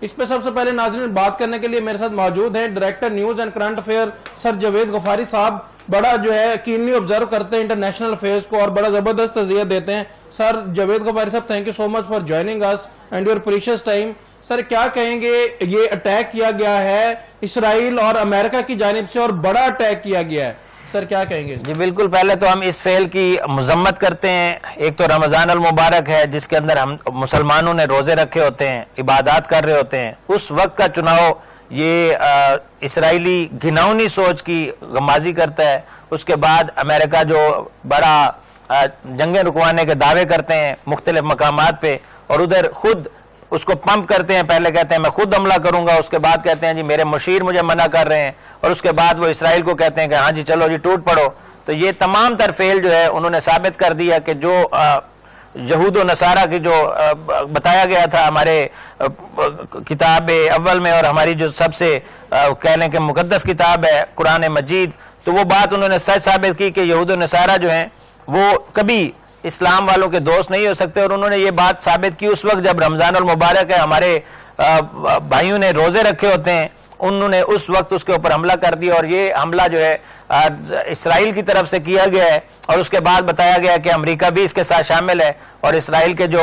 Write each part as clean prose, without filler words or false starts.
اس پہ سب سے پہلے ناظرین بات کرنے کے لیے میرے ساتھ موجود ہیں director news and current affair sir Javed Ghaffari صاحب. بڑا جو ہے کینلی آبزرو کرتے ہیں انٹرنیشنل افیئرز کو اور بڑا زبردست تجزیہ دیتے ہیں. سر جاوید غفاری صاحب, thank you so much for joining us and your precious time. Sir کیا کہیں گے, یہ اٹیک کیا گیا ہے اسرائیل اور امریکہ کی جانب سے اور بڑا اٹیک کیا گیا ہے, سر کیا کہیں گے؟ جی بالکل, پہلے تو ہم اس فعل کی مذمت کرتے ہیں. ایک تو رمضان المبارک ہے جس کے اندر ہم مسلمانوں نے روزے رکھے ہوتے ہیں, عبادات کر رہے ہوتے ہیں. اس وقت کا چناؤ یہ اسرائیلی گھناؤنی سوچ کی غمازی کرتا ہے. اس کے بعد امریکہ جو بڑا جنگیں رکوانے کے دعوے کرتے ہیں مختلف مقامات پہ, اور ادھر خود اس کو پمپ کرتے ہیں. پہلے کہتے ہیں میں خود حملہ کروں گا, اس کے بعد کہتے ہیں جی میرے مشیر مجھے منع کر رہے ہیں, اور اس کے بعد وہ اسرائیل کو کہتے ہیں کہ ہاں جی چلو جی ٹوٹ پڑو. تو یہ تمام تر فعل جو ہے انہوں نے ثابت کر دیا کہ جو یہود و نصارہ کی جو بتایا گیا تھا ہمارے کتاب اول میں, اور ہماری جو سب سے کہہ لیں کہ مقدس کتاب ہے قرآن مجید, تو وہ بات انہوں نے سچ ثابت کی کہ یہود و نصارہ جو ہیں وہ کبھی اسلام والوں کے دوست نہیں ہو سکتے. اور انہوں نے یہ بات ثابت کی اس وقت جب رمضان المبارک ہے, ہمارے بھائیوں نے روزے رکھے ہوتے ہیں, انہوں نے اس وقت اس کے اوپر حملہ کر دیا. اور یہ حملہ جو ہے اسرائیل کی طرف سے کیا گیا ہے, اور اس کے بعد بتایا گیا کہ امریکہ بھی اس کے ساتھ شامل ہے, اور اسرائیل کے جو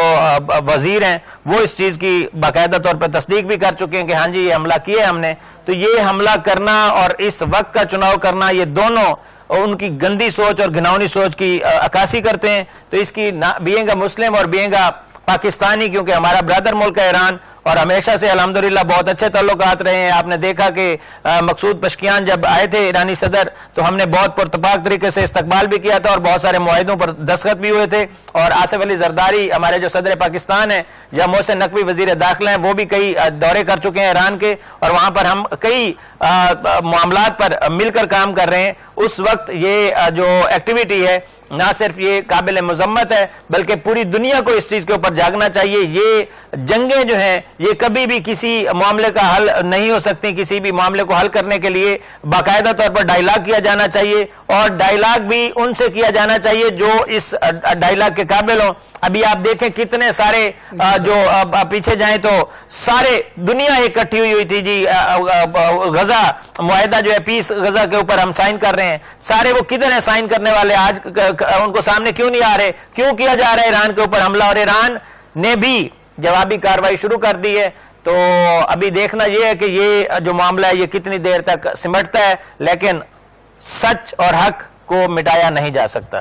وزیر ہیں وہ اس چیز کی باقاعدہ طور پر تصدیق بھی کر چکے ہیں کہ ہاں جی یہ حملہ کیا ہے ہم نے. تو یہ حملہ کرنا اور اس وقت کا چناؤ کرنا, یہ دونوں ان کی گندی سوچ اور گھناؤنی سوچ کی عکاسی کرتے ہیں. تو اس کی بینگ اے مسلم اور بینگ اے پاکستانی, کیونکہ ہمارا برادر ملک ہے ایران, اور ہمیشہ سے الحمدللہ بہت اچھے تعلقات رہے ہیں. آپ نے دیکھا کہ مقصود پشکیان جب آئے تھے ایرانی صدر, تو ہم نے بہت پرتپاک طریقے سے استقبال بھی کیا تھا, اور بہت سارے معاہدوں پر دستخط بھی ہوئے تھے. اور آصف علی زرداری ہمارے جو صدر پاکستان ہیں, یا محسن نقوی وزیر داخلہ ہیں, وہ بھی کئی دورے کر چکے ہیں ایران کے, اور وہاں پر ہم کئی معاملات پر مل کر کام کر رہے ہیں. اس وقت یہ جو ایکٹیویٹی ہے نہ صرف یہ قابل مذمت ہے, بلکہ پوری دنیا کو اس چیز کے اوپر جاگنا چاہیے. یہ جنگیں جو ہیں یہ کبھی بھی کسی معاملے کا حل نہیں ہو سکتی. کسی بھی معاملے کو حل کرنے کے لیے باقاعدہ طور پر ڈائیلاگ کیا جانا چاہیے, اور ڈائیلاگ بھی ان سے کیا جانا چاہیے جو اس ڈائیلاگ کے قابل ہوں. ابھی آپ دیکھیں کتنے سارے جو پیچھے جائیں تو سارے دنیا اکٹھی ہوئی تھی جی, غزہ معاہدہ جو ہے پیس غزہ کے اوپر ہم سائن کر رہے ہیں, سارے وہ کدھر ہیں سائن کرنے والے؟ آج ان کو سامنے کیوں نہیں آ رہے؟ کیوں کیا جا رہا ہے ایران کے اوپر حملہ؟ اور ایران نے بھی جوابی کارروائی شروع کر دی ہے. تو ابھی دیکھنا یہ ہے کہ یہ جو معاملہ ہے یہ کتنی دیر تک سمٹتا ہے, لیکن سچ اور حق کو مٹایا نہیں جا سکتا.